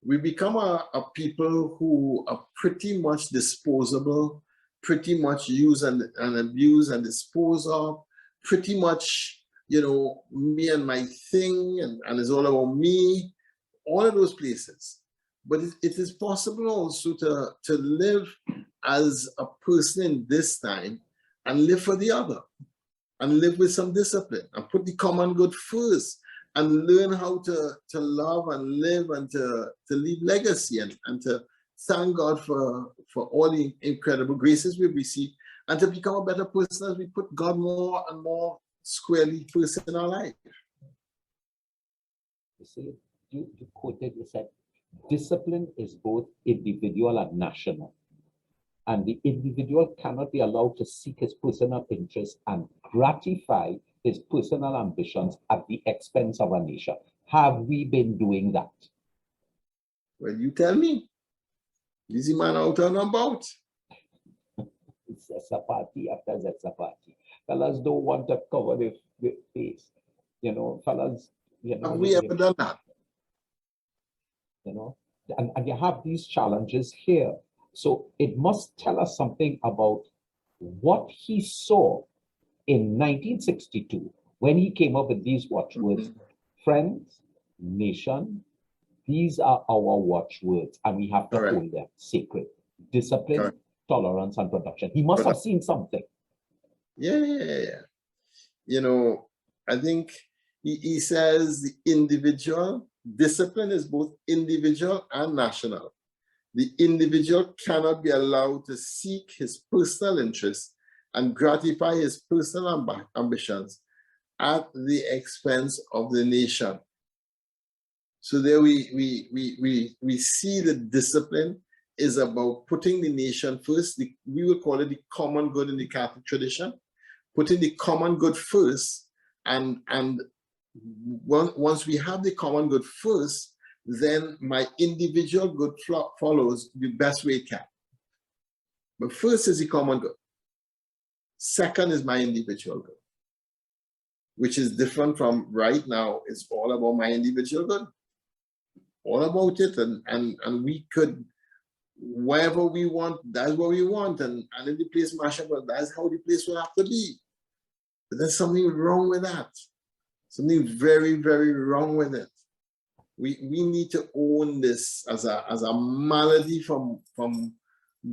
we become a people who are pretty much disposable, pretty much use and abuse and dispose of, pretty much, you know, me and my thing, and it's all about me, all of those places. But it is possible also to live as a person in this time and live for the other, and live with some discipline and put the common good first, and learn how to love and live and to leave legacy, and to thank God for all the incredible graces we've received, and to become a better person as we put God more and more squarely first in our life. You see, you quoted, you said, discipline is both individual and national. And the individual cannot be allowed to seek his personal interests and gratify his personal ambitions at the expense of a nation. Have we been doing that? Well, you tell me. Easy man out and about. Zessa party after Zessa party. Fellas don't want to cover the face. You know, fellas, you know. Have we ever done that? You know, and you have these challenges here. So it must tell us something about what he saw in 1962 when he came up with these watchwords. Friends, nation, these are our watchwords, and we have to hold them sacred. Discipline, tolerance, and production. He must have seen something. Yeah. You know, I think he says the individual discipline is both individual and national. The individual cannot be allowed to seek his personal interests and gratify his personal ambitions at the expense of the nation. So there we see the discipline is about putting the nation first. We would call it the common good in the Catholic tradition, putting the common good first, and once we have the common good first, then my individual good follows the best way it can. But first is the common good. Second is my individual good, which is different from right now. It's all about my individual good, all about it, and we could, wherever we want, that's what we want, and if the place mash up, that's how the place will have to be. But there's something wrong with that. Something very, very wrong with it. We need to own this as a malady from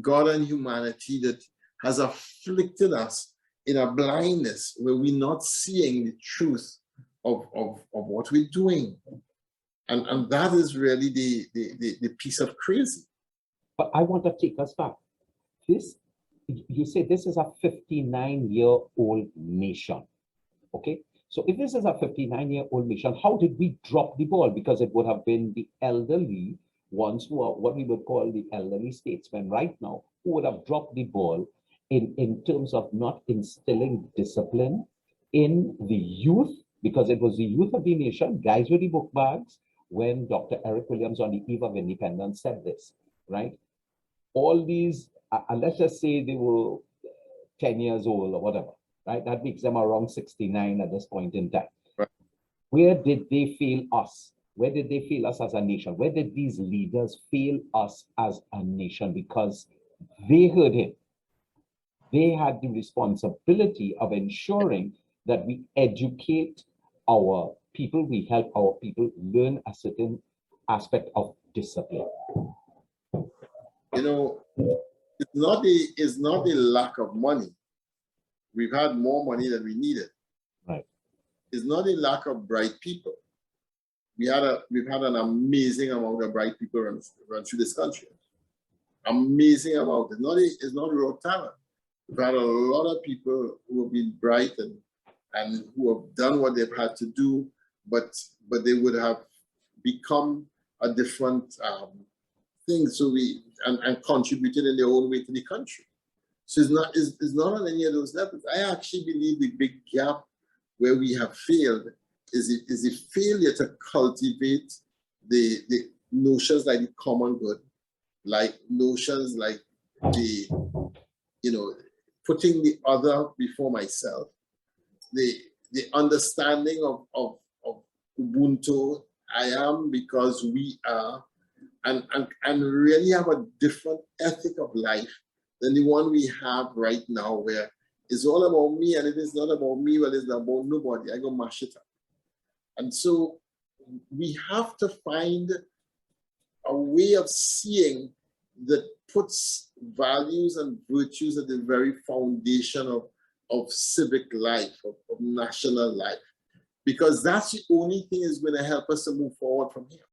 God and humanity that has afflicted us in a blindness where we're not seeing the truth of what we're doing. And that is really the piece of crazy. But I want to take us back. You say this is a 59-year-old nation, okay? So if this is a 59-year-old nation, how did we drop the ball? Because it would have been the elderly ones who are what we would call the elderly statesmen right now, who would have dropped the ball in terms of not instilling discipline in the youth, because it was the youth of the nation, guys with the book bags, when Dr. Eric Williams on the eve of independence said this, right? All these, let's just say they were 10 years old or whatever, right? That makes them around 69 at this point in time. Right. Where did they fail us? Where did they fail us as a nation? Where did these leaders fail us as a nation? Because they heard him. They had the responsibility of ensuring that we educate our people, we help our people learn a certain aspect of discipline. You know, it's not a lack of money. We've had more money than we needed. Right. It's not a lack of bright people. We've had an amazing amount of bright people run through this country. Amazing amount. It's not raw talent. We've had a lot of people who have been bright and who have done what they've had to do, but they would have become a different thing. So and contributed in their own way to the country. So it's not on any of those levels. I actually believe the big gap where we have failed is the failure to cultivate the notions like the common good, like notions like putting the other before myself, the understanding of Ubuntu, I am because we are, and really have a different ethic of life than the one we have right now, where it's all about me, and if it's not about me, well, it's not about nobody. I go mash it up. And so we have to find a way of seeing that puts values and virtues at the very foundation of civic life, of national life, because that's the only thing that's going to help us to move forward from here.